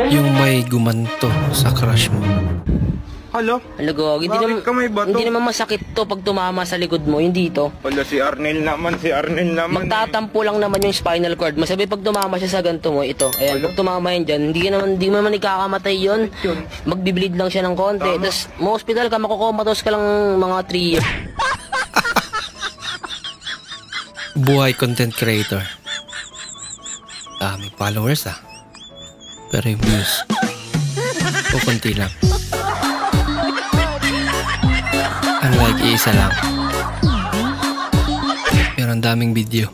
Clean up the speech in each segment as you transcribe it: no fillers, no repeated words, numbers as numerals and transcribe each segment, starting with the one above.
Yung may gumanto sa crush mo. Halo? Halo, Gog. Hindi naman masakit to pag tumama sa likod mo, hindi to. Wala, si Arnel naman. Magtatampo lang naman yung spinal cord. Masabi pag tumama siya sa ganito mo, ito. Ayan, pag tumama yan dyan, hindi mo naman ikakamatay yun. Magbiblid lang siya ng konti. Tapos, ma-hospital ka, makukomatos ka lang mga 3 years. Buhay content creator. May followers pero yung views o konti lang. Unlike isa lang, pero ang daming video.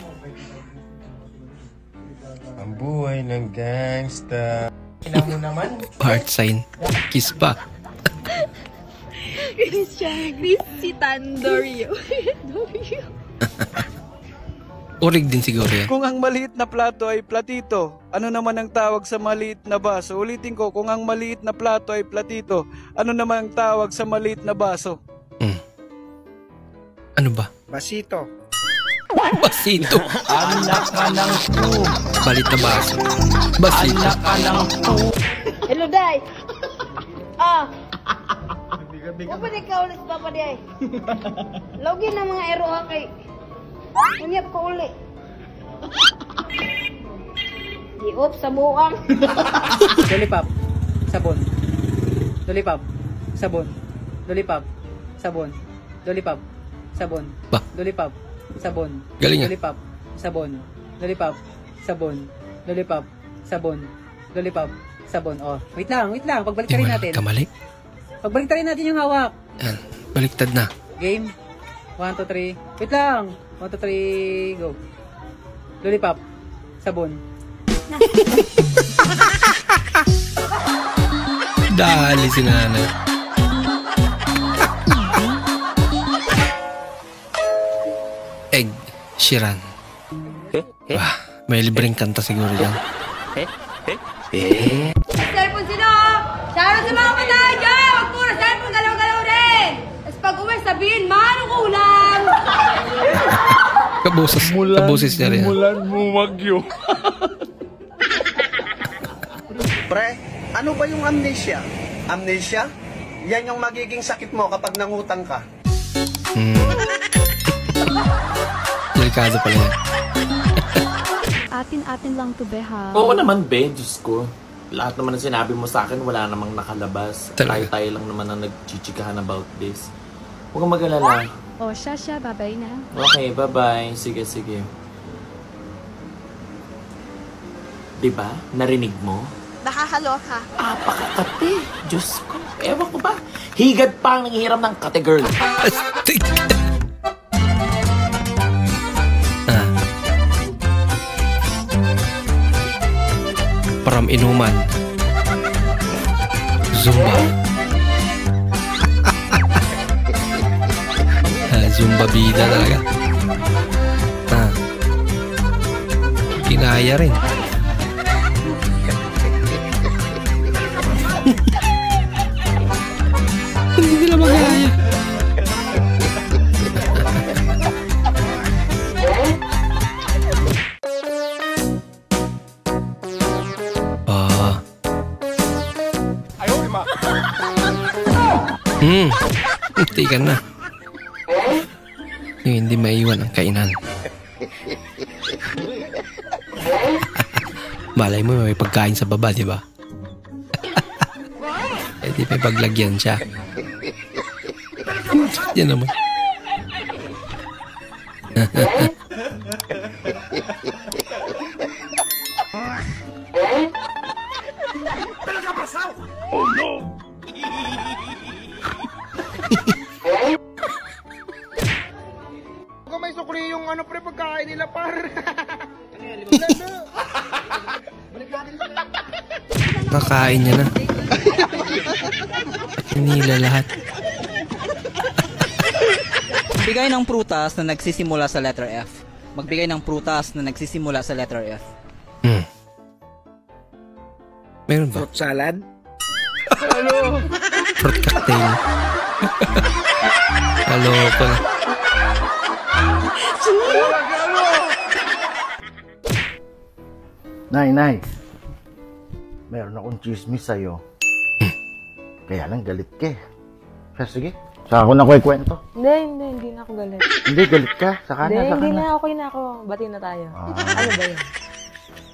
Ang buhay ng gangsta. Kailan mo naman? Heart sign. Kiss pa. Christian Dorio. Urig din siguro yan. Kung ang maliit na plato ay platito, ano naman ang tawag sa maliit na baso? Ulitin ko, kung ang maliit na plato ay platito, ano naman ang tawag sa maliit na baso? Ano ba? Basito. Basito. Anak ka ng po. Balit na baso. Basito. Anak ka ng po. Hello, Day. Huwag pa di ka ulit, Papa Day. Login ng mga ero ha kay... Unyap ko uli. Diop sa buang. Lollipop. Sabon. Lollipop. Sabon. Lollipop. Sabon. Lollipop. Sabon. Ba? Lollipop. Sabon. Galing Lollipop. Sabon. Lollipop. Sabon. Lollipop. Sabon. Lollipop. Sabon. Oh, wait lang. Pagbalik rin natin. Kamali. Pagbalik rin natin yung hawak. Yan. Baliktad na. Game. 1, 2, 3. Wait lang. 1, 2, 3, go. Lollipop. Sabon. Dali si nanay. Egg Sheeran. Wah, may libreng kanta siguro yan. Cellphone sino? Shoutout sa mga patay dyan! Huwag puro cellphone, galaw-galaw rin! Tapos pag uwi, sabihin, manong ulam! Kaboses niya rin. Mulan mo magyo. Pre, ano ba yung amnesia? Amnesia? Yan yung magiging sakit mo kapag nangutang ka. Delikado pala yan. Atin-atin lang to, be, ha? Oo naman, be. Diyos ko. Lahat naman na sinabi mo sa akin, wala namang nakalabas. Tayo-tayo lang naman ang nagchichikahan about this. Huwag kang mag-alala. O, siya, babay na. Okay, bye-bye. Sige. Diba? Narinig mo? Nakakaloka. Apakakate. Diyos ko. Ewan ko ba? Higad pa ang nangihiram ng kate girl. From inuman. Zumba. Zumba bida talaga. Kinaya rin. Hindi nila magaya. Tikan na. Yung hindi maiwan ang kainan. Malay mo may pagkain sa baba, di ba? Eh di may paglagyan siya. Yan naman. Oh no! Kung may sukli yung ano pre pagkain nila par. Nakain niya na. Hinila lahat. Magbigay ng prutas na nagsisimula sa letter F. Magbigay ng prutas na nagsisimula sa letter F. Meron ba? Fruit salad? Ano? Fruit cocktail. Halo pa. Nay, meron akong chismis sa'yo. Kaya lang galit ka eh. Pero sige, saka ako na kwento. Hindi na ako galit. Hindi, galit ka. Saka na, Hindi na, okay na ako. Bati na tayo. Ano ba yun?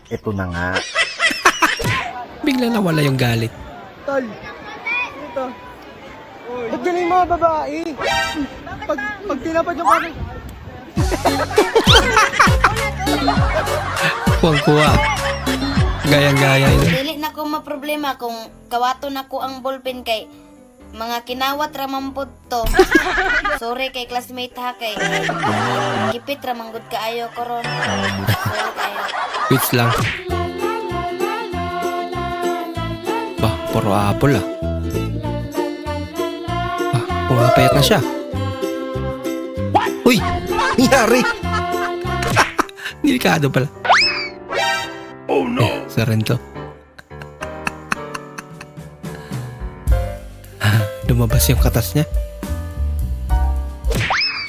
Ito na nga. Bigla nawala yung galit. Tol, ito. Ba't ganun mga babae? Pag tinapad yung kami. Kuwang-kuwa. Gayang-gaya yun. Dili na ko maproblema kung kawato na ko ang ballpen kay mga kinawat ramampod to. Sorry kay classmate ha kay kipit ramanggod kaayo koron. Sorry kayo. Quits lang. Bah, puro apple ah. Ah, pumapayat na siya. Uy! Nangyari! Delikado pala. Oh no! Sa rin to. Lumabas yung katas niya.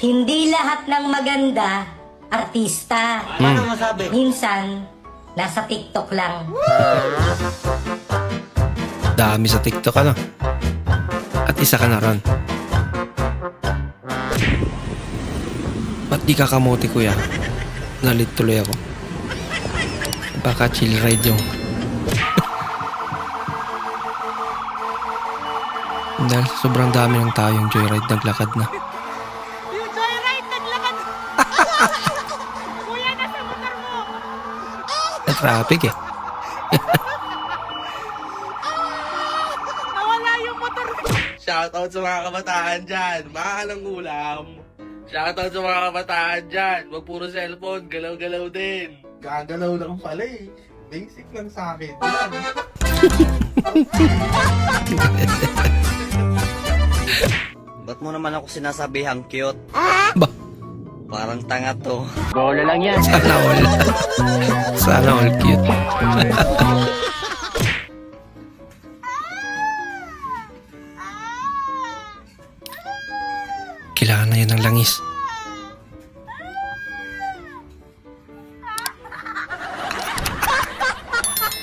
Hindi lahat ng maganda, artista. Paano masabi? Minsan, nasa TikTok lang. Dami sa TikTok ano. At isa ka na ron. Ba't di ka kamote kuya? Nalit tuloy ako. Baka chill ride yung dahil sobrang dami ng tao yung joyride naglakad na. Yung joyride, naglakad. Kuya, nasa motor mo. Na traffic eh. Nawala yung motor mo. Shoutout sa mga kabataan dyan. Mahal ang ulam. Shoutout sa mga kabataan dyan. Wag puro cellphone. Galaw-galaw din. Gagalaw lang pala eh. Basic lang sa akin. Ba't mo naman ako sinasabihang cute? Ba? Parang tanga to. Bola lang yan. Sana all. Sana all cute. Kailangan na yun ng langis.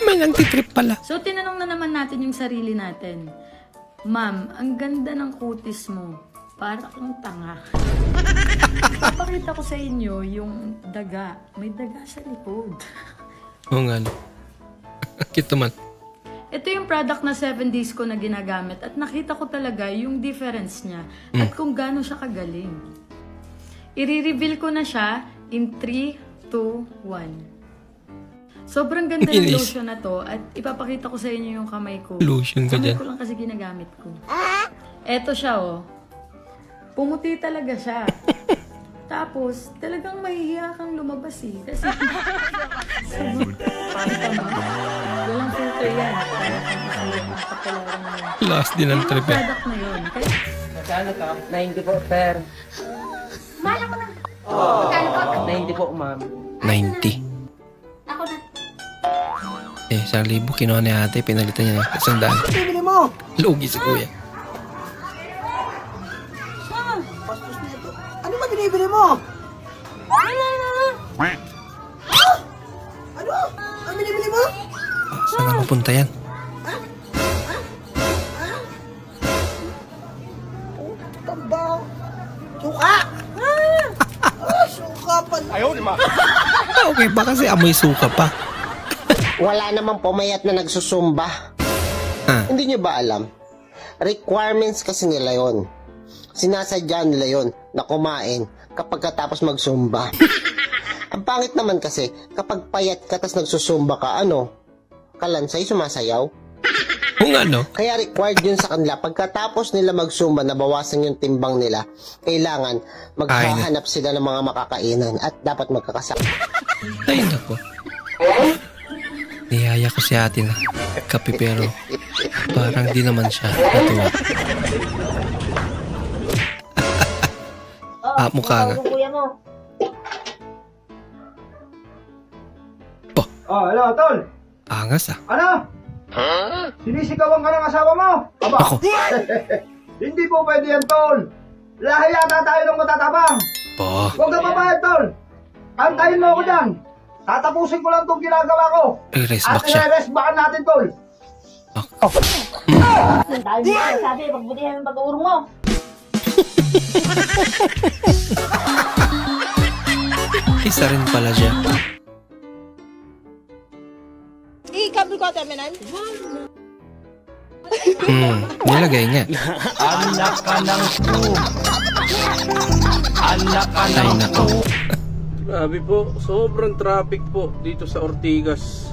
May nagtitrip pala. So, tinanong na naman natin yung sarili natin. Ma'am, ang ganda ng kutis mo. Para kang tanga. Papakita ko sa inyo yung daga. May daga sa likod. Oo nga. Cute naman. Ito yung product na 7 days ko na ginagamit at nakita ko talaga yung difference niya at kung gaano siya kagaling. I-reveal ko na siya in 3, 2, 1. Sobrang ganda ng lotion na to at ipapakita ko sa inyo yung kamay ko. Lotion ka dyan. Kamay ko lang kasi ginagamit ko. Eto siya oh. Pumuti talaga siya. Tapos, talagang mahihiya kang lumabas eh. Kasi, walang filter yan. Last din ang trip eh. Product na yun. Magkano ka? 90 po, sir. Mala ko na. Oh. 90 po, ma'am. 90. Ako na. Eh, 1,000 kinuha ni ate, pinalitan niya na 100. Bibili mo! Lugi si kuya. Ano ba binibili mo? Ano? Ano binibili mo? Saan na mapunta yan? Tambaw. Suka! Suka pala. Ayaw, di ma. Okay ba kasi amoy suka pa? Wala namang pumayat na nagsusumba. Hindi nyo ba alam? Requirements kasi nila yon. Sinasadya nila yon na kumain kapag katapos magsumba. Ang pangit naman kasi, kapag payat ka tas nagsusumba ka, ano? Kalansay, sumasayaw? Kung ano? Kaya required yun sa kanila. Pagkatapos nila magsumba, nabawasan yung timbang nila, kailangan maghahanap sila ng mga makakainan at dapat magkakasama. Ay, nako. Niyaya ko si ate na kape pero parang di naman siya natuwa. Mukha nga. Oh, hello, tol. Angas ah. Ano? Sinisigawan ka ng asawa mo? Aba. Ako. Hindi po pwede yan, tol. Lahi yata tayo ng matatabang. Po. Huwag ka papayag, tol. Antayin mo ako dyan. Tatapusin ko lang itong ginagawa ko. I-rest At back siya. i-rest backan natin, tol. Dahil mo sabi, pagbutihan yung pag-uurong mo. Isa rin pala siya. I-kabel ko ate, menan? Nilagay nga. Anak ka ng po. Anak ka Ay, ng nako. Grabe po, sobrang traffic po dito sa Ortigas.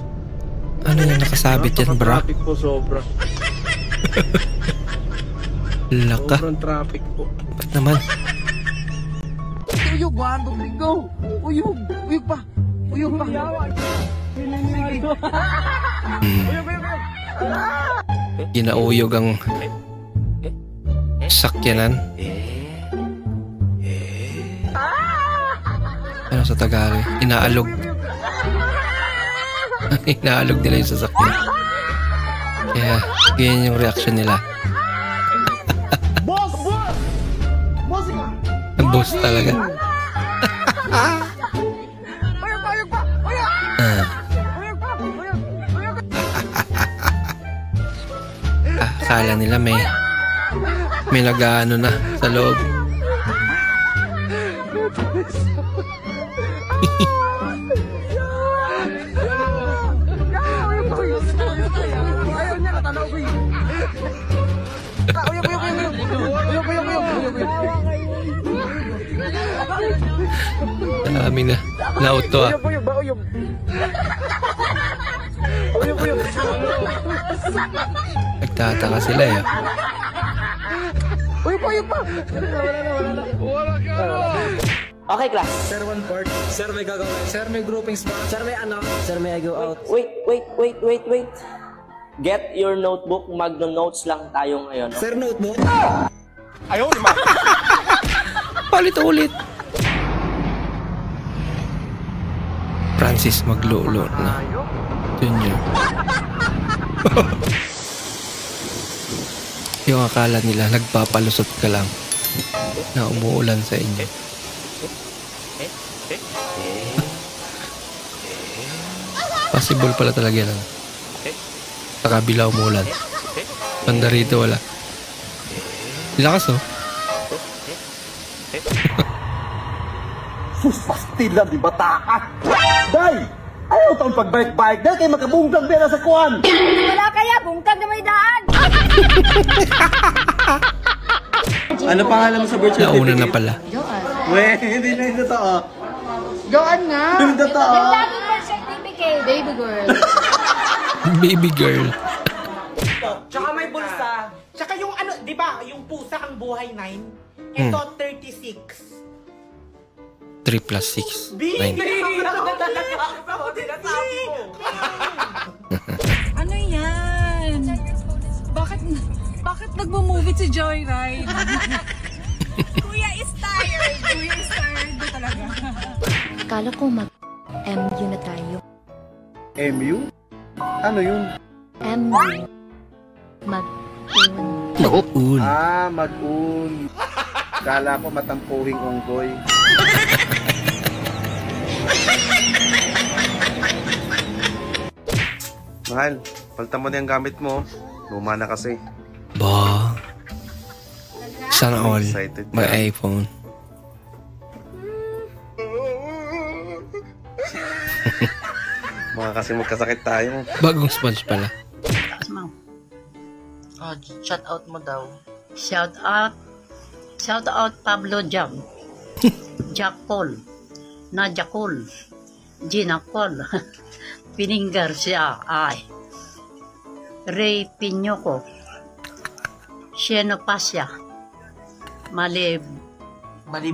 Ano yung nakasabit yan, bra? Traffic po sobra. Laka. Sobrang traffic po. Ba't naman? Uyog, man. Go. Uyog. Uyog pa. Uyog pa. Ginauyog ang sakyanan. Ano sa Tagalog? Inaalog. Inaalog nila yung sasakyan. Kaya, ganyan yung reaction nila. Boss! Boss! Boss! Ang boss talaga. Uyog pa! Akala nila may nag-ano na sa loob. Dami na. Nauto ah. Nagtataka sila eh. Okay, class. Sir, one part. Sir, may gagawin. Sir, may groupings ba? Sir, may ano? Sir, may I go out? Wait. Get your notebook. Magno-notes lang tayo ngayon. Sir, notebook? Ayaw naman. Ulit. Francis maglulo na. Junior. Yung akala nila nagpapalusot ka lang na umuulan sa inyo. Possible pala talaga lang. Sa kabila umuulan. Banda rito wala. Lakas oh. Sus, pastila, di bata. Day! Ayaw taon pagbike-bike dahil kayo makabungtag pera sa kuwan. Wala kaya, bungkag na may daan. Ano pangalan mo sa birth certificate? Nauna na pala. Weh, hindi na yung totoo. Joan nga. Yung totoo. Yung lagi birth certificate. Baby girl. Baby girl. Tsaka may bulsa. Tsaka yung ano, di ba, yung pusa ang buhay 9. Ito 36. 3 plus 6. 9. Ano yan? Bakit nagmo-movie si Joyride? Kuya is tired na talaga. Akala ko mag-MU na tayo. MU? Ano yun? MU. Mag-un. Mag-un. Mag-un. Kala ko matampuhing unggoy. Mahal, palta mo na yung gamit mo. Luma na kasi. Ba. Sana all. Excited ka. May iPhone. Mga kasi magkasakit tayo. Bagong sponge pala. Oh, shout out mo daw. Shout out Pablo Jam. Jack Paul. Nadia Cole. Gina Paul. Pining Garcia. Ay. Ray Piñoco. Sheno Pasya.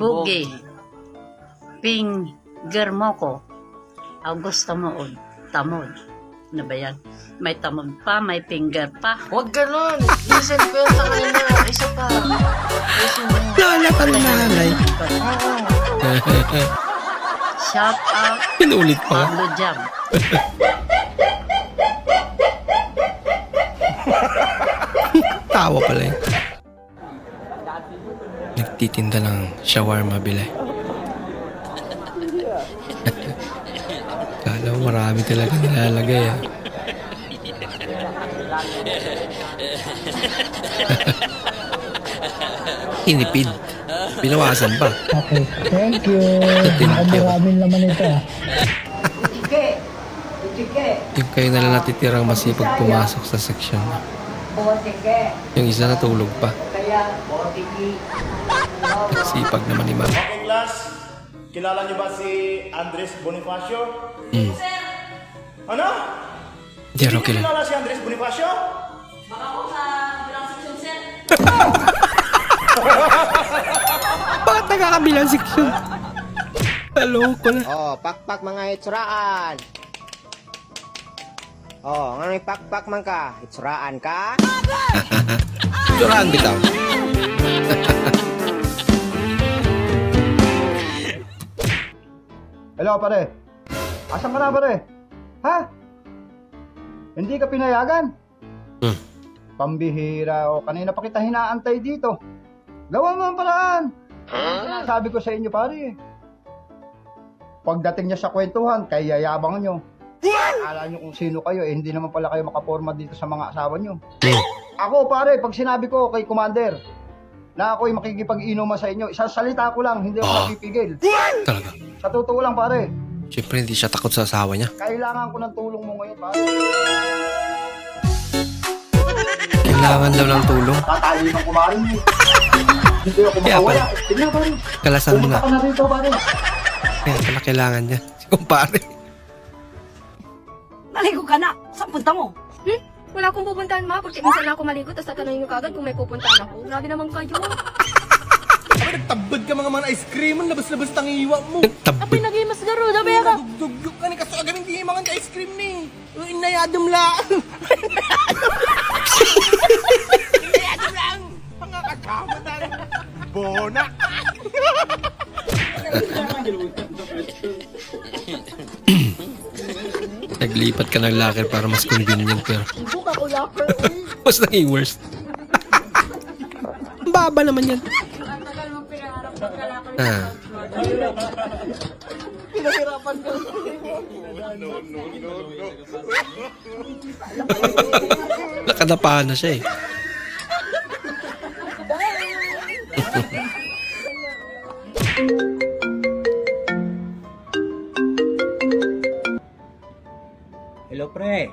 Bugi. Ping Germoco. Augusto Mood. Tamod. Ano ba yan? May tamod pa, may finger pa. Huwag ganun. Listen ko yung kanina. Isa pa. Lala ka na nanay. Shout out. Pinulit pa. Pablo Jam. Tawa pala yun. Nagtitinda ng shawarma bilay. Kala mo marami talaga nilalagay ah. Inipid. Binawasan pa. Okay, thank you. Maraming laman ito ah. Yung kayo na lang natitirang masipag pumasok sa section. Yung isa natulog pa. Sipag naman ni Ma'am. Okay, class. Kilala niyo ba si Andres Bonifacio? Ano? Hindi rin kilala. Kilala si Andres Bonifacio? Baka po sa bilang section, sir. Bakit nagkakabilang section? Taloko na. Oh, pakpak mga itsuraan. Oh, ano yung pakpak man ka? Itsuraan ka? Itsuraan bitaw. Hello, pare. Asan ka na, pare? Ha? Hindi ka pinayagan? Pambihira o kanina pa kita hinaantay dito. Gawa mo ang paraan. Sabi ko sa inyo, pare. Pagdating niya sa kwentuhan, kaya yayabang nyo. Akala nyo kung sino kayo, eh, hindi naman pala kayo makaporma dito sa mga asawa nyo. Ako, pare, pag sinabi ko kay Commander na ako'y makikipag-inuman sa inyo, isang salita ko lang, hindi ako napipigil. Talaga? Sa totoo lang, pare. Siyempre, hindi siya takot sa asawa niya. Kailangan ko ng tulong mo ngayon, pare. Kailangan daw ng tulong. Tatali ng kumarin mo. Hindi ako Kaya makawala. pala. Tignan, pare. Kalasan mo na. Pumunta ka na rito, pare. Kaya pala kailangan niya. Si kumpare. Naligo ka na. Saan punta mo? Wala akong pupuntahan, ma. Porque minsan lang ako maligo, tapos tatanungin nyo kagad kung may pupuntahan ako. Grabe naman kayo. Nagtabad ka mga ice cream, labas-labas tang iwa mo. Apay naging mas garo, dabi ka. Dugdug ka ni kaso agamin di mga ice cream ni. Inayadom lang. Inayadom lang. Mga kasama ng bona. Naglipat ka ng locker para mas convenient pero Buka ko locker. mas naging worst. Ang baba naman yan. Ah. Pinahirapan ko. Nakadapahan na siya eh. Hello pre,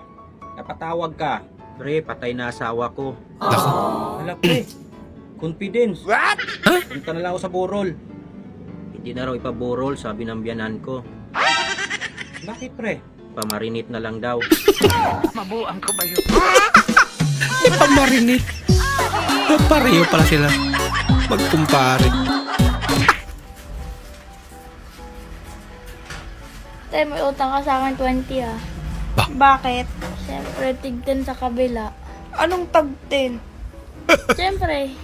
napatawag ka. Pre, patay na asawa ko. Ako? Hala pre, confidence. What? Punta na lang ako sa burol. Hindi na raw ipaburol, sabi ng biyanan ko. Bakit pre? Pamarinit na lang daw. Mabuang ko ba yun? Pamarinit. Pareho pala sila. Magkumpare. Tay, may utang ka sa akin 20 ah. Bakit? Siyempre, tig-10 sa kabila. Anong tag-10? Siyempre.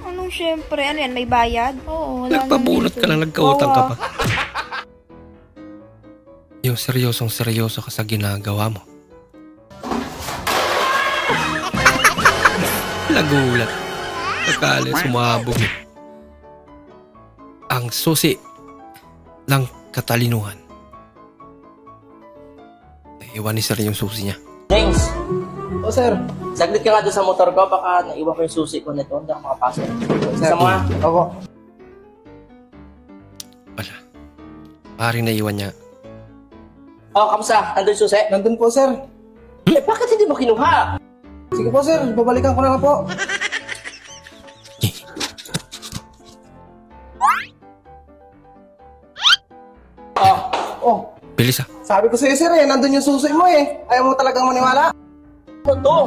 Anong siyempre? Ano yan? May bayad? Oo, wala Nagpabunot ka lang, nagkautang ka pa. Yung seryosong seryoso ka sa ginagawa mo. Nagulat. Akala sumabog eh. Ang susi ng katalinuhan. Naiwan ni sir yung susi niya. James! O sir. Saglit ka nga doon sa motor ko, baka naiwan ko yung susi ko nito, hindi ako makapasok. Isa mo ha? Ako. Wala. Paring naiwan niya. Oh, kamusta? Andun yung susi? Nandun po sir. Eh, bakit hindi mo kinuha? Sige po sir, babalikan ko na lang po. Oh. Bilis ah. Sabi ko sa'yo sir eh, nandun yung susi mo eh. Ayaw mo talagang maniwala. Ano to?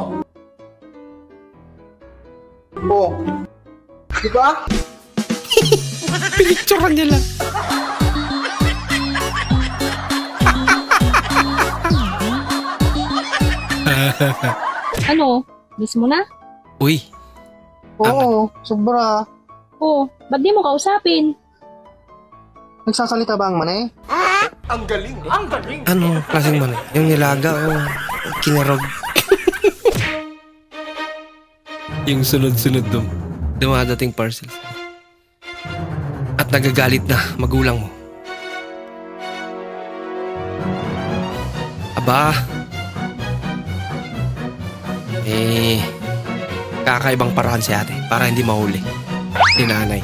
Oo. Diba? Pinicturean niya lang. Ano? Miss mo na? Uy. Oo, sobra. Oo, ba't di mo kausapin? Nagsasalita ba ang manay? Ang galing! Ang galing! Ano klaseng man? Yung nilaga o kinarog? Yung sunod-sunod doon. Dumadating parcels. At nagagalit na magulang mo. Aba. Kakaibang paraan si ate para hindi mahuli ni nanay.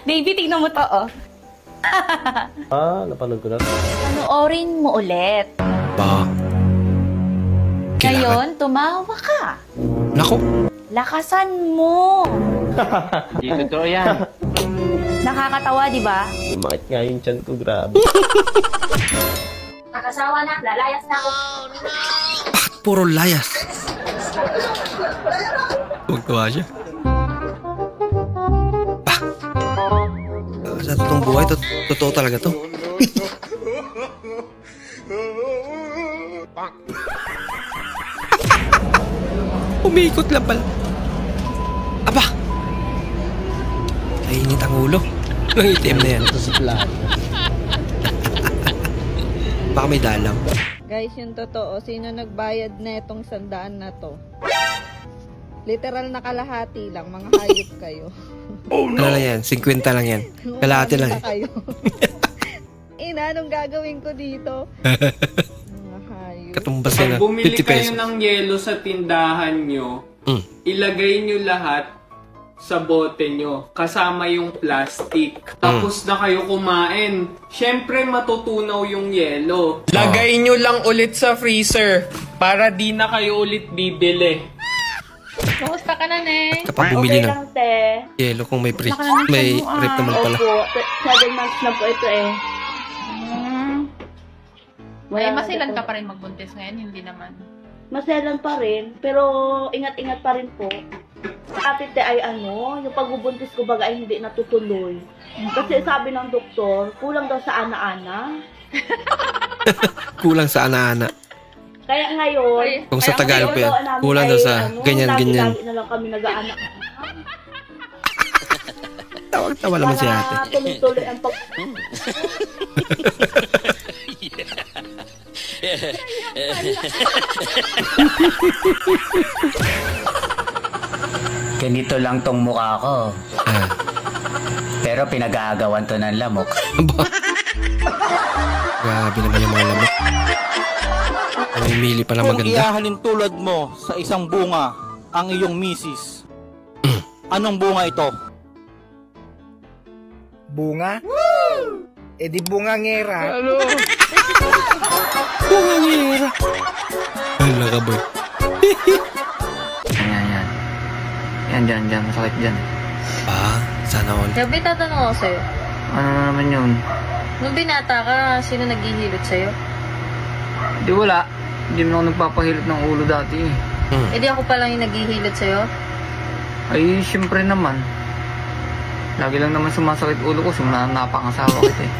Baby, tignan mo to, oh. Napanood ko na. Panoorin mo ulit. Ba? Ngayon, tumawa ka. Nako. Lakasan mo. Hindi totoo yan. Nakakatawa, di ba? Bakit nga yung chan ko, grabe. Nakasawa na, lalayas na ako. Puro layas. Magtawa siya. Sa totoong buhay, totoo talaga to. Umiikot lang pala. Aba! Kainit ang ulo. Ang itim na yan. Baka may dalang. Guys, yung totoo, sino nagbayad na itong 100 na to? Literal na kalahati lang, mga hayop kayo. Oh, no. Ano lang yan? 50 lang yan. Kalahati lang eh. Kayo. Ina, anong gagawin ko dito? Mga hayop. Katumbas yan na. 50 pesos. Pag bumili kayo ng yelo sa tindahan nyo, ilagay nyo lahat sa bote nyo, kasama yung plastic. Tapos na kayo kumain. Siyempre, matutunaw yung yelo. Lagay nyo lang ulit sa freezer para di na kayo ulit bibili. Kumusta ka na, Neng? Kapag bumili okay ng lang, te. yelo kung may rip naman pala. Opo, 7 months na po ito eh. Ay, masilan ka pa rin magbuntis ngayon, hindi naman. Maselan pa rin, pero ingat-ingat pa rin po. Sa tite ay yung pagbubuntis ko baga ay hindi natutuloy. Kasi sabi ng doktor, kulang daw sa ana-ana. Kulang sa ana-ana. Kaya ngayon, kung sa Tagalog pa yan, kulang daw sa ganyan-ganyan. Lagi na lang kami nag-aanak. Tawag-tawa naman si ate. Para tuloy-tuloy ang pag... Ganito lang tong mukha ko. Pero pinag-aagawan to ng lamok. Grabe naman yung mga lamok. Namimili pala maganda. Kung iahalin tulad mo sa isang bunga ang iyong misis, anong bunga ito? Bunga? Eh di bungangera. Ano? Bungangera. Hala ka boy. Yan, dyan, masakit dyan. Sana all. Gabi, tatanong ako sa'yo. Ano naman yun? Nung binata ka, sino naghihilot sa'yo? Di wala. Hindi mo ako nagpapahilot ng ulo dati eh. Eh di ako pa lang yung naghihilot sa'yo? Ay, syempre naman. Lagi lang naman sumasakit ulo ko, simula napangasawa kita eh.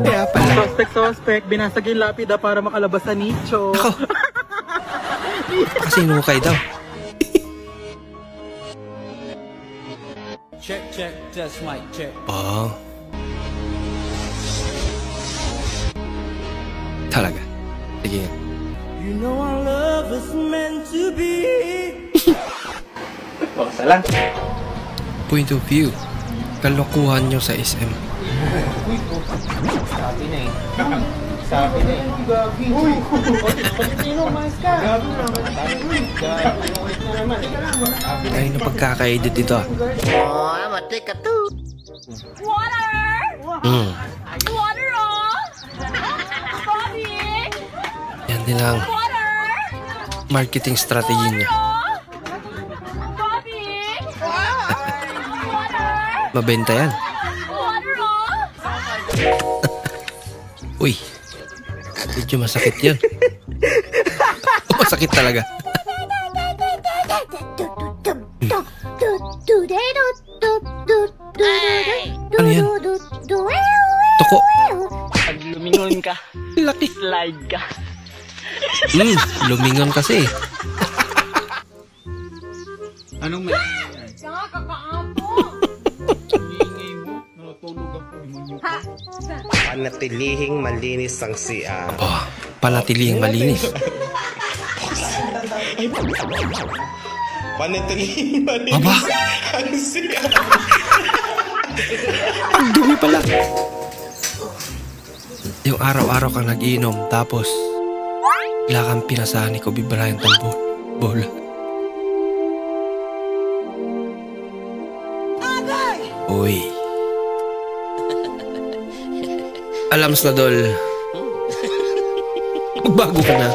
Kaya pala. Suspect, binasag yung lapida para makalabas sa nicho. Ako. Kasi inukay daw. Check, test mic, check. Talaga. Sige. You know our love is meant to be. Basta lang. Point of view. Kalokohan nyo sa SM. Sabi na eh. Sabi na eh. Uy! Sino mas ka? Ay, no pagkaka-edit dito ah. Matika to. Water! Water, Bobby! Yan din lang. Marketing strategy niya. Mabenta yan. Uy. Medyo masakit yan. Masakit talaga. Ano yan? Toko. Pag lumingon ka, laki. Slide ka. Lumingon kasi. Anong may... Panatilihing malinis ang CR. Panatilihing malinis. Panatilihing malinis ang CR. Ang pala. Yung araw-araw kang nag-iinom, tapos bigla kang pinasahan ni Kobe Bryant ang bola. Uy. Alams na, Dol. Magbago ka na.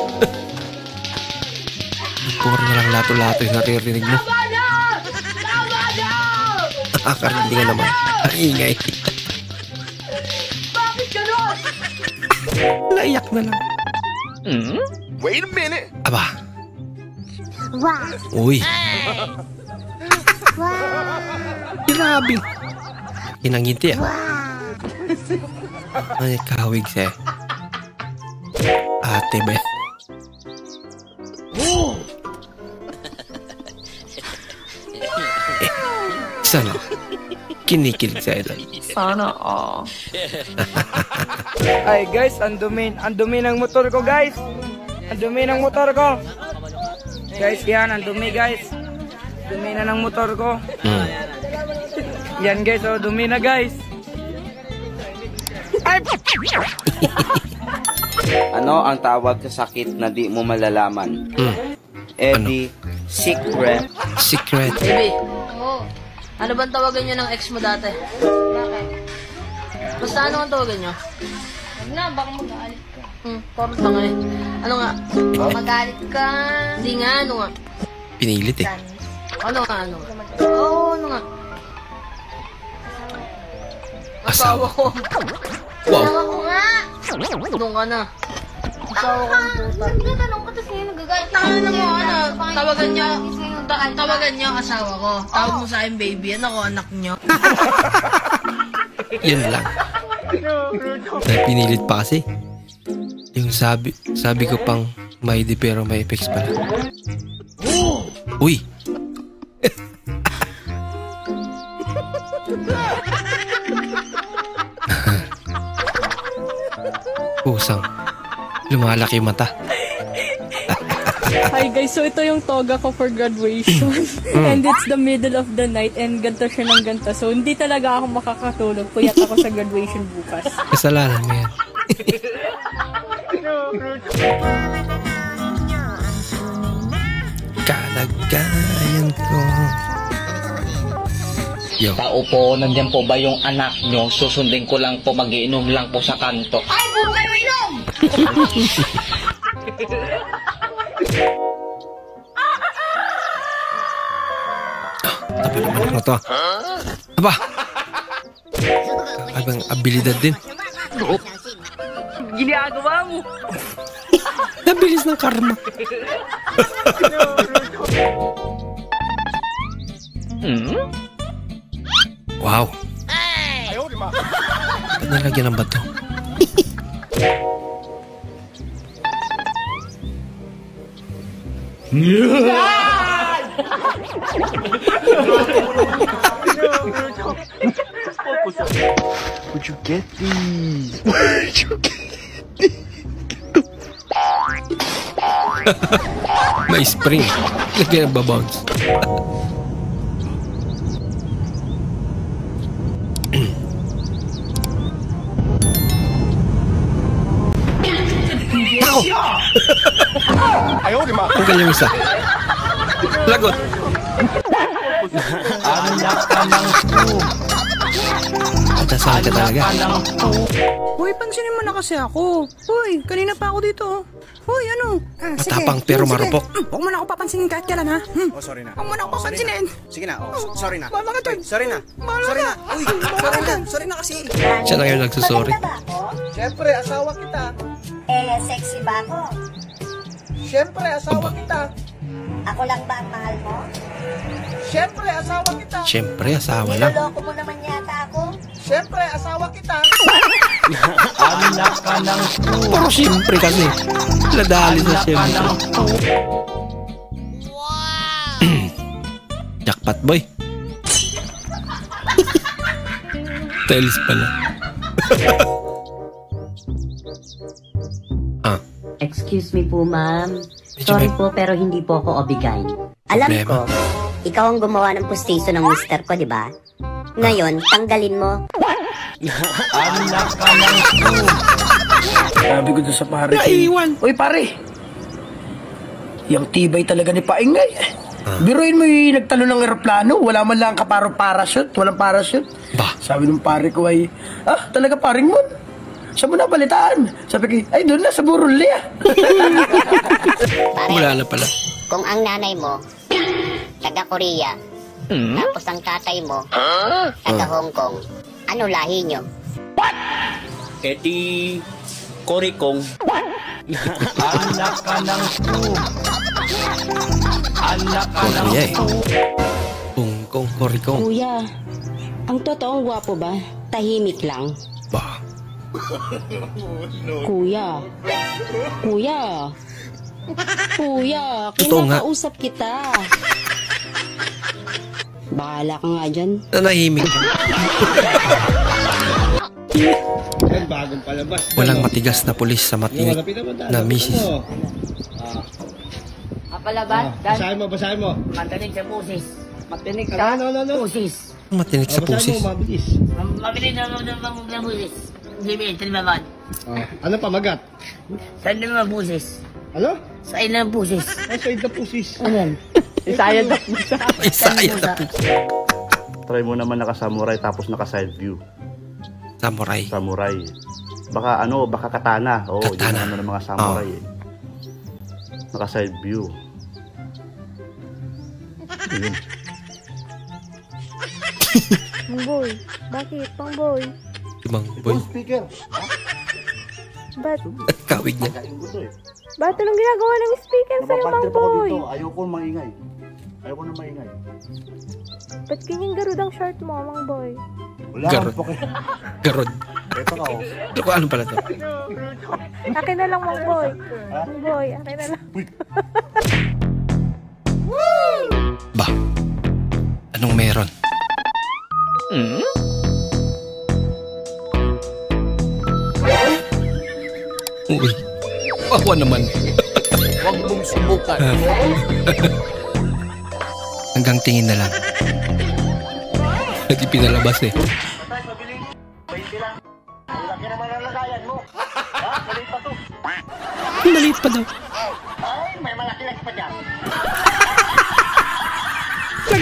Puro na lang lato-lato yung naririnig mo. Nakakarinig nga naman. Ang ingay. Bakit gano'n? Naiyak na lang. Wait a minute. Aba. Wow. Uy. Wow. Grabe. Inanginti ah. Ay, kahawig siya. Ate Beth. Sana kinikilig sa idol. Sana Ay guys, ang dumi ng motor ko guys. Ang dumi ng motor ko. Guys, yan, ang dumi guys. Dumi na ng motor ko. Yan guys, oh, dumi na guys. Ay! Ano ang tawag sa sakit na di mo malalaman? Eddie, secret. Secret. Baby. Ano bang tawagan nyo ng ex mo dati? Bakit? Basta ano ang tawagan nyo? Huwag na, baka magalit ka. Parang tanga eh. Ano nga? Magalit ka. Hindi nga, ano nga? Pinilit eh. Ano nga? Oo, ano nga? Asawa ko. Wow. Asawa ko nga. Doon ka na. Asawa ko ang puta. Nagtatanong ka kasi nagagalit na Ano mo, ano? Tawagan nyo asawa ko. Tawag mo sa akin baby. Ano ko, anak nyo? Yun lang. Pinilit pa kasi. Yung sabi ko pang may di pero may effects pala. Uy! Pusang. Lumalaki mata. Hi guys, so ito yung toga ko for graduation. And it's the middle of the night and ganto siya ng ganto. So hindi talaga ako makakatulog. Puyat ako sa graduation bukas. Kasalanan mo yan. Kalagayan ko. Yo. Tao po, nandiyan po ba yung anak nyo? Susundin ko lang po, magiinom lang po sa kanto. Ay, buong kayo inom! Ano to? Aba! Abang abilidad din. Ginagawa mo! Nabilis ng karma. Wow. Ba't nilagyan ng bato? Would you get these? Where'd you get May spring. Lagyan ng babounce. Tanggal yung isa. Lagot. Anak ka ng Dasal ka talaga. Hoy, pansinin mo na kasi ako. Hoy, kanina pa ako dito. Hoy, ano? Matapang pero marupok. Huwag mo na ako papansinin kahit kailan, ha? Oh, sorry na. Huwag mo na ako papansinin. Sige na. Oh, sorry na. Bahala ka dyan. Sorry na. Bahala Sorry ka. na. Uy, sorry na. Sorry na kasi. Siya na ngayon nagsusorry. Siyempre, asawa kita. Sexy ba ako? Siyempre, asawa kita. Ako lang ba ang mahal mo? Siyempre, asawa kita. Siyempre, asawa lang. Niloloko mo naman yata ako? Siyempre, asawa kita. Anak ka ng Puro siyempre kasi. Ladali sa siyempre. Jackpot boy. Tails pala. Excuse me po, ma'am. Sorry po, pero hindi po ako obligay. Alam ko, ikaw ang gumawa ng pustiso ng mister ko, di ba? Ngayon, tanggalin mo. Anak ka ng school. Sabi ko doon sa pare. Naiwan. Uy pare. Yung tibay talaga ni Paingay. Biruin mo yung nagtalo ng eroplano. Wala man lang parachute. Walang parachute. Sabi ng pare ko ay, talaga paring mo. Saan mo napalitaan? Sabi ko, ay doon na sa burol niya. Wala na pala. Kung ang nanay mo, taga Korea, tapos ang tatay mo, taga Hong Kong, ano lahi nyo? What? Edi Korikong. Anak ka ng school. Anak ka ng school. Kongkong, Korikong. Kuya, ang totoong gwapo ba? Tahimik lang. Bah. Kuya. Kuya. Kuya, kinakausap kita. Bahala ka nga dyan. Nanahimik. Bagong palabas. Walang matigas na pulis sa matinik na misis. Palabas? Basahin mo. Matinik sa pusis. Matinik sa pusis. Matinik sa pusis. Mabilis na pusis. Hindi, naman. Ano pamagat? Saan naman pusis? Ano? Saan naman pusis? Saan na pusis? Ano? Isayad na pusa. Isayad na pusa. Try mo naman naka-samurai tapos naka-side view. Samurai. Baka katana. Oo, katana. Yun ng mga samurai. Naka-side view. Yun. Pangboy, bakit? Pangboy. Pangboy. Speaker. Ba't? Kawig niya. Ba't anong ginagawa ng speaker sa'yo, Pangboy? Ayoko maingay. Ayoko na maingay. Ba't ganyan garud ang short mo, Mangboy? Garod. Garod. Ito ka, Ano pala to? Akin na lang, Mangboy. Mangboy, akin na lang. Bah. Anong meron? Uy. Wawa naman. Huwag mong subukan. Hanggang tingin na lang. Hindi pinalabas eh. Maliit pa daw. May malaki lang pa dyan.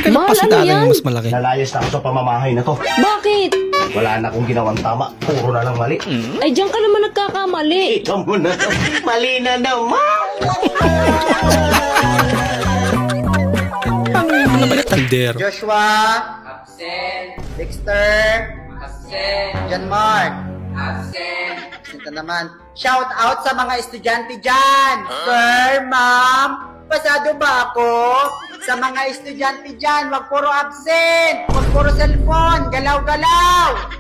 Mahal, pa sa daan mas malaki. Nalayas na ako sa pamamahay na to. Bakit? Wala na akong ginawang tama. Puro na lang mali. Ay, diyan ka naman nagkakamali. Ikaw muna. Mali na naman. Ano naman yung taldero? Joshua. Absent. Dexter. Absent. John Mark. Absent. Absent na naman. Shout out sa mga estudyante dyan. Sir, ma'am. Pasado ba ako? Sa mga estudyante dyan, wag puro absent. Wag puro cellphone. Galaw-galaw.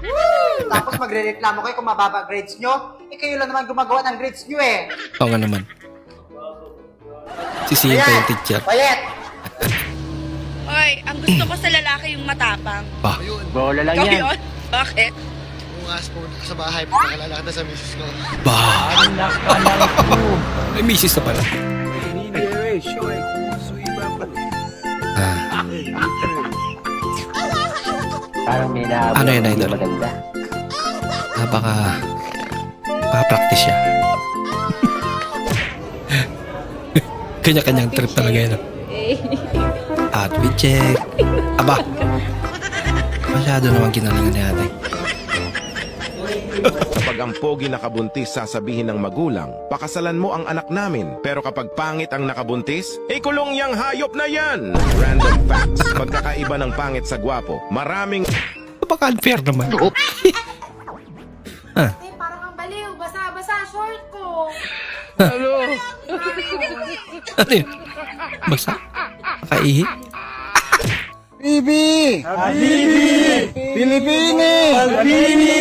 Tapos magre-reklamo kayo kung mababa grades nyo. Kayo lang naman gumagawa ng grades nyo eh. Oo nga naman. Sisihin pa yung teacher. Quiet. Hoy, ang gusto ko sa lalaki yung matapang. Bah. Bola lang yan. Yun? Bakit? Bukas po sa bahay, pagkakalala ka na sa misis ko. Bah. Anak ka ng school. May misis na pala. Parang may naabot. Ano yun, idol? Maganda. Baka-practice siya. Kanya-kanyang trip talaga yun. Outfit check. Aba. Masyado naman ginalingan ni ate. Kapag ang pogi nakabuntis, sasabihin ng magulang, pakasalan mo ang anak namin. Pero kapag pangit ang nakabuntis, ikulong yang hayop na yan! Random facts. Pagkakaiba ng pangit sa gwapo, maraming... Baka unfair naman. Parang ang baliw. Basa-basa short ko. Ano? Ano yun? Basa? Nakaihi? Bibi! Habibi! Pilipini! Habibi!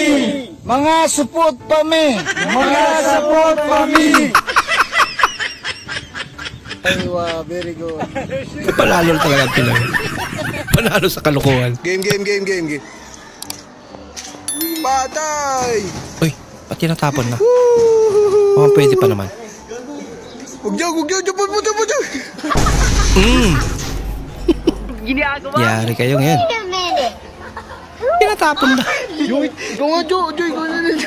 Mga supot pami! Mga supot pami! Ay, wow, very good. Panalo talaga ang Pinoy. Panalo sa kalokohan. Game. Patay! Uy, pati natapon na. Mukhang pwede pa naman. Huwag dyan! Ginagawa. Yari kayo ngayon. Natapon na. Ikaw nga, Joy, ikaw na rin.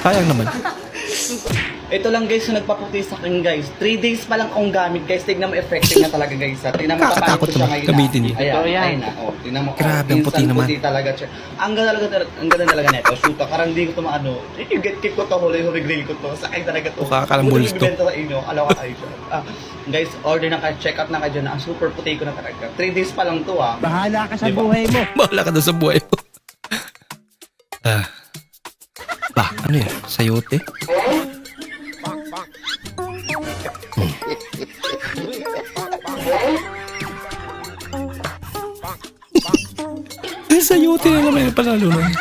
Sayang naman. Ito lang guys yung nagpaputi sa akin guys. 3 days pa lang akong gamit guys. Tignan mo effective na talaga guys. Tignan mo Kakatakot siya naman. ngayon. Gamitin niyo. Ayan na. Oh, tignan mo. Grabe, ang puti Instant naman. Puti talaga siya. Ang ganda talaga nito. Shoot, karang hindi ko ito maano. Keep ko ito, huli-grill ko ito. Sakay talaga ito. Mukha ka ng bulls to. Ibibenta sa inyo. Alaw ka kayo dyan. Guys, order na kayo. Check out na kayo dyan. Ang super puti ko na talaga. 3 days pa lang to ah. Bahala ka sa buhay mo. Bahala ka daw sa buhay mo. Ano yun? Sayote? Sayote na naman yung panalo nun.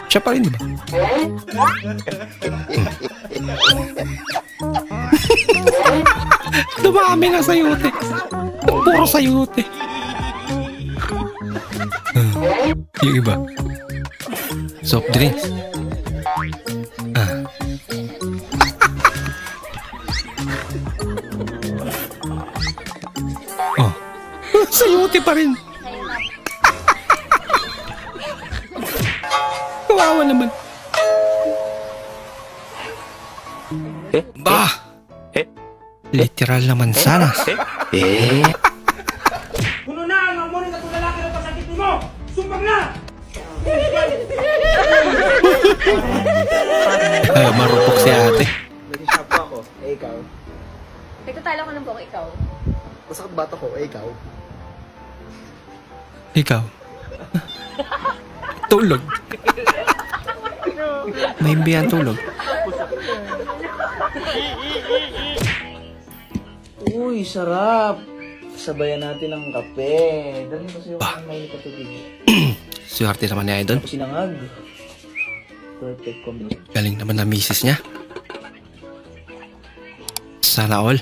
Siya pa rin, di ba? Dumami na sayote. Puro sayote. Yung iba. Soft drinks. Oh. Sayote pa rin. Kawawa naman. Bah! Literal na mansanas. Puno na ang amorin na itong lalaki na pasakitin mo! Sumbang na! Marupok si ate. Nag-shop ako. Ikaw. Nagtatalo ko ng buhok, ikaw. Masakit bata ko. Ikaw. Ikaw. Tulog. May imbihan tulog. Uy, sarap. Sabayan natin ng kape. Dali kasi yung mainit na tubig. Swerte naman ni Idol. Sinangag. Perfect combination. Galing naman na misis niya. Sana all.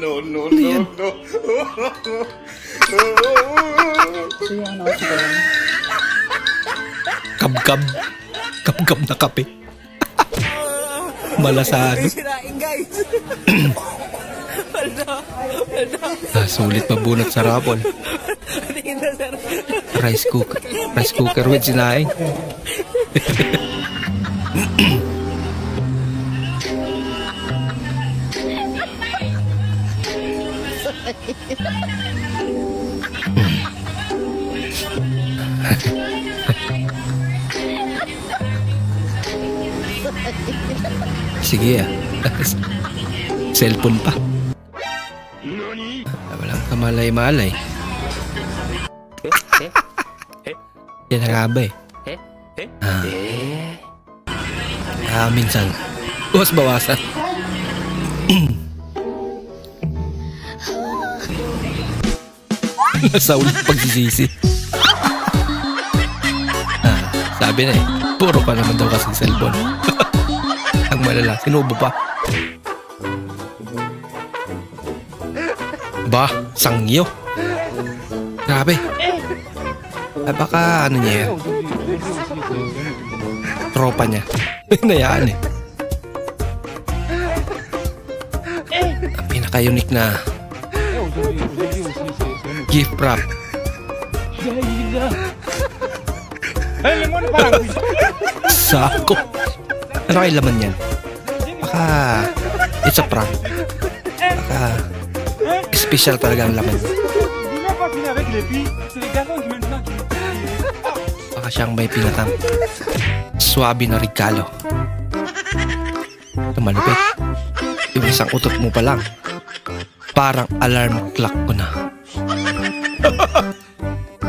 No, no, no, no. Kabkab. Kabkab na kape. Malasado. Sulit mabunot sa rapon. Rice cooker. Rice cooker with sinaing. Sige cellphone pa. Walang kamalay-malay. Yan na nga ba minsan bawas-bawasan. Nasa ulit pagsisisi. Sabi na puro pa naman daw kasing cellphone. Ang malala, sinubo pa. Bah, sangyo. Grabe. Baka ano niya yan. Tropa niya. Hinayaan Ang pinaka-unique na gift wrap. Sako. Ano kayo laman yan? Baka it's a prank. Baka special talaga ang laman. Baka siyang may pinatang swabe na regalo. Tumalupit. Yung isang utot mo pa lang parang alarm clock ko na.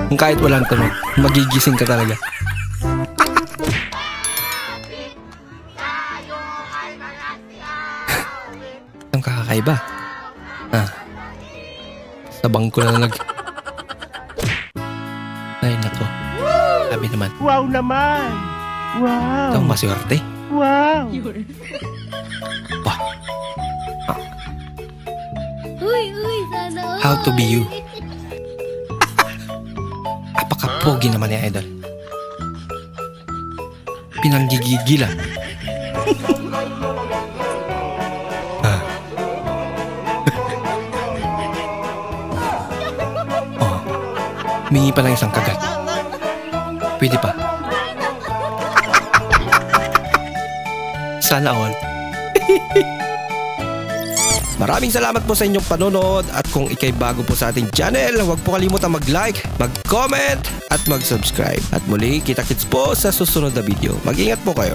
Kung kahit walang tunog, magigising ka talaga. Ang kakakaiba. Sa bangko na ay nako. Sabi naman. Wow naman! Wow! Ito ang maswerte. Wow! How to be you. Apaka-pogi naman ni Idol. pinanggigigilan. Mingi pa ng isang kagat. Pwede pa. Sana all. Maraming salamat po sa inyong panonood at kung ikay bago po sa ating channel, huwag po kalimutang mag-like, mag-comment at mag-subscribe. At muli, kita-kits po sa susunod na video. Mag-ingat po kayo.